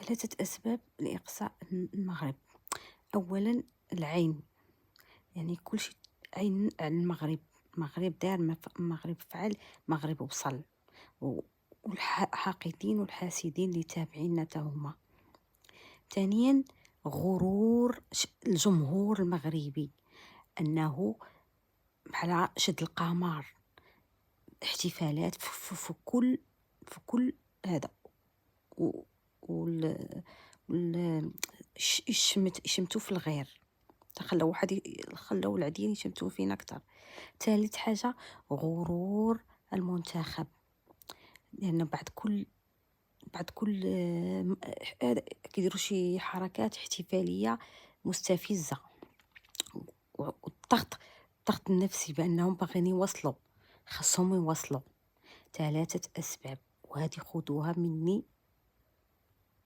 3 أسباب لإقصاء المغرب. أولًا العين، يعني كلشي عين على المغرب، المغرب دار المغرب فعل، المغرب وصل، و حاقدين والحاسدين اللي تابعيننا تا هما. ثانيًا غرور الجمهور المغربي أنه بحال شد القمر، احتفالات في كل هذا، و وال وال يشمتوا في الغير، خلاو واحد خلاو العاديين يشمتوا فينا أكتر. ثالث حاجة غرور المنتخب، لأن بعد كل كيديروا شي حركات احتفالية مستفزة، الضغط النفسي بأنهم باغيين يوصلوا، خاصهم يوصلوا. 3 أسباب، وهذه خذوها مني